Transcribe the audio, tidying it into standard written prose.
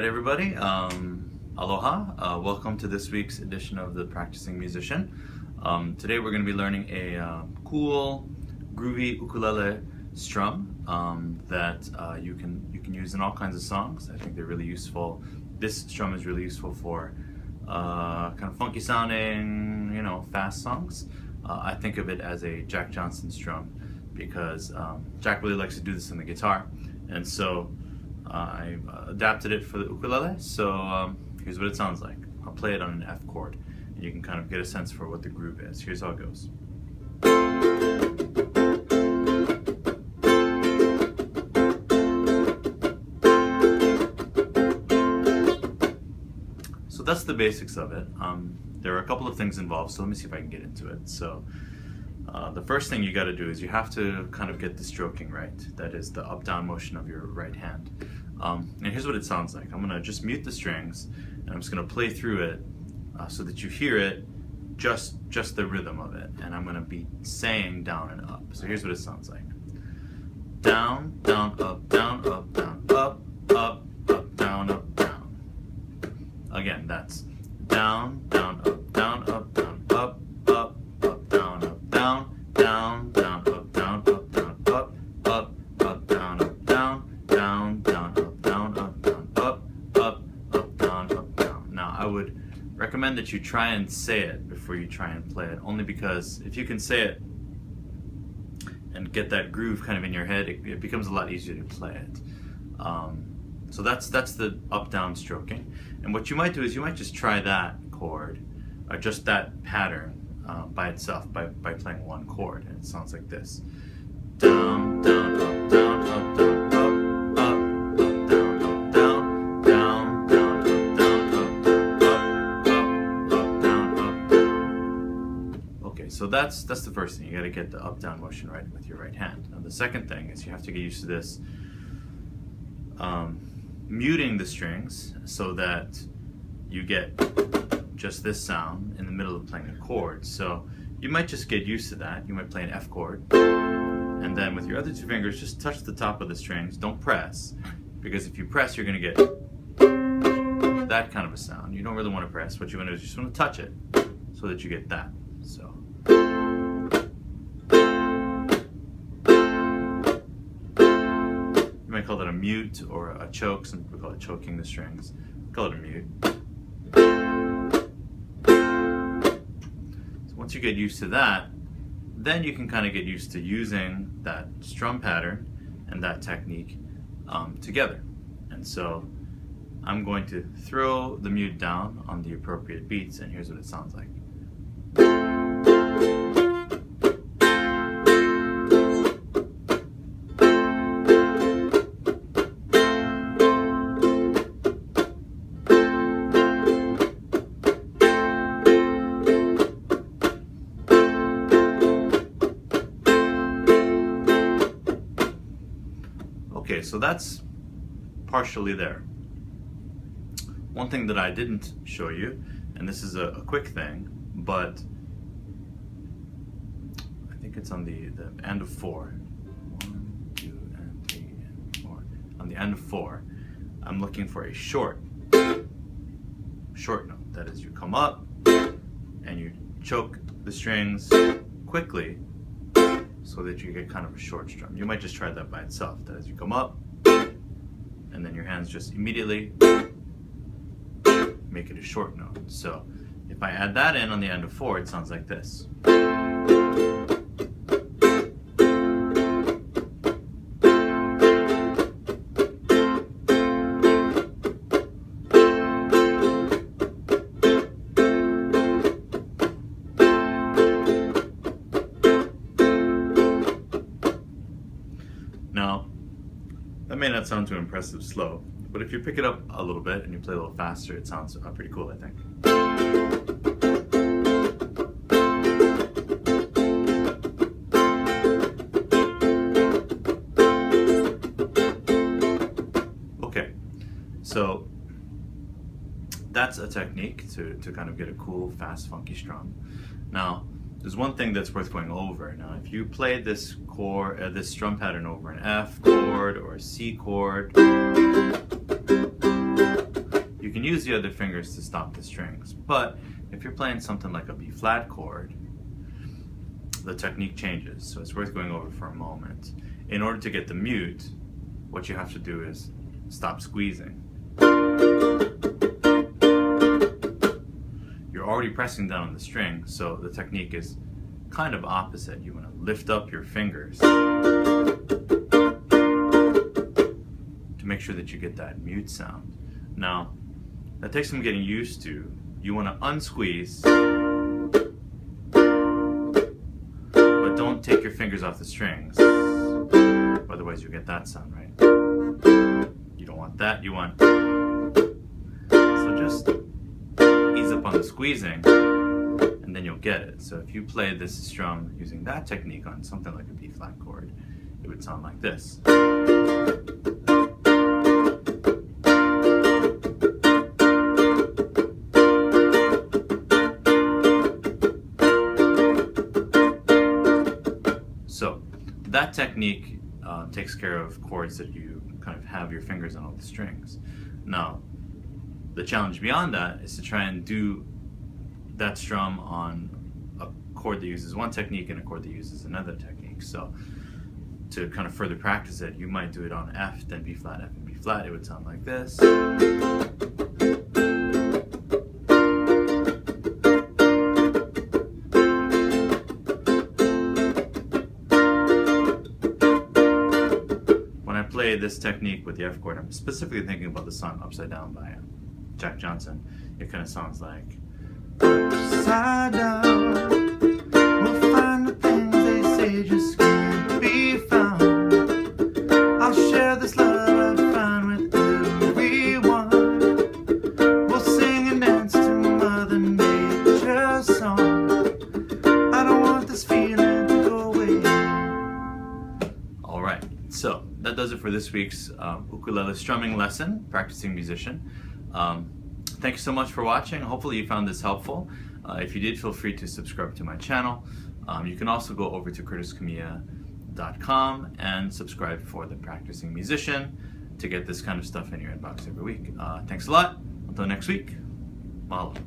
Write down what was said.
Alright everybody, aloha, welcome to this week's edition of the Practicing Musician. Today we're going to be learning a cool, groovy ukulele strum that you can use in all kinds of songs. I think they're really useful. This strum is really useful for kind of funky sounding, fast songs. I think of it as a Jack Johnson strum because Jack really likes to do this on the guitar, and so I adapted it for the ukulele. So here's what it sounds like. I'll play it on an F chord, and you can kind of get a sense for what the groove is. Here's how it goes. So that's the basics of it. There are a couple of things involved, so let me see if I can get into it. So the first thing you got to do is you have to kind of get the stroking right. That is the up-down motion of your right hand. And here's what it sounds like. I'm going to just mute the strings, and I'm just going to play through it so that you hear it, just the rhythm of it. And I'm going to be saying down and up. So here's what it sounds like. Down, down, up, down, up, down, up, up, up, down, up, down. Again, that's down, down, up, down, up, down, up, up, up, down, up, down, down, down, up, down, up, down, up, up, up, down, up, down, down, down, up, down, up, down, up, up, up, down, up, down. Now, I would recommend that you try and say it before you try and play it, only because if you can say it and get that groove kind of in your head, it becomes a lot easier to play it. So that's the up-down stroking. And what you might do is you might just try that chord, or just that pattern by itself, by playing one chord, and it sounds like this. Down, down, up, down, up, down, up, up, up, down, up, down, down, down, up, down, up, down, up, up, down, up, down. Okay, so that's the first thing. You got to get the up-down motion right with your right hand. Now the second thing is you have to get used to this muting the strings so that you get just this sound in the middle of playing a chord. So you might just get used to that. You might play an F chord, and then with your other two fingers just touch the top of the strings. Don't press, because if you press you're going to get that kind of a sound. You don't really want to press. What you want to do is you just want to touch it so that you get that. So you might call that a mute or a choke. Some people call it choking the strings. Call it a mute. So once you get used to that, then you can kind of get used to using that strum pattern and that technique together. And so I'm going to throw the mute down on the appropriate beats, and here's what it sounds like. Okay, so that's partially there. One thing that I didn't show you, and this is a quick thing, but I think it's on the end of 4. 1, 2, and 3, and 4. On the end of 4, I'm looking for a short note. That is, you come up and you choke the strings quickly so that you get kind of a short strum. You might just try that by itself. That is, you come up, and then your hands just immediately make it a short note. So if I add that in on the end of 4, it sounds like this. Now, that may not sound too impressive slow, but if you pick it up a little bit and you play a little faster, it sounds pretty cool, I think. Okay, so that's a technique to kind of get a cool, fast, funky strum. Now, there's one thing that's worth going over. Now, if you played this chord, this strum pattern over an F chord or a C chord, you can use the other fingers to stop the strings. But if you're playing something like a B flat chord, the technique changes. So it's worth going over for a moment. In order to get the mute, what you have to do is stop squeezing. You're already pressing down on the string, so the technique is kind of opposite. You want to lift up your fingers to make sure that you get that mute sound. Now, that takes some getting used to. You want to unsqueeze, but don't take your fingers off the strings. Otherwise you'll get that sound, right? You don't want that, you want... So just ease up on the squeezing, and then you'll get it. So if you play this strum using that technique on something like a B flat chord, it would sound like this. So that technique takes care of chords that you kind of have your fingers on all the strings. Now, the challenge beyond that is to try and do that strum on a chord that uses one technique and a chord that uses another technique. So to kind of further practice it, you might do it on F, then B flat, F, and B flat. It would sound like this. Play this technique with the F chord, I'm specifically thinking about the song Upside Down by Jack Johnson. It kind of sounds like upside down, we'll find the things they say just can't be found. I'll share this love I find with everyone. We'll sing and dance to Mother Nature's song. I don't want this feeling to go away. Alright, so that does it for this week's ukulele strumming lesson, Practicing Musician. Thank you so much for watching. Hopefully you found this helpful. If you did, feel free to subscribe to my channel. You can also go over to curtiskamiya.com and subscribe for the Practicing Musician to get this kind of stuff in your inbox every week. Thanks a lot. Until next week, mahalo.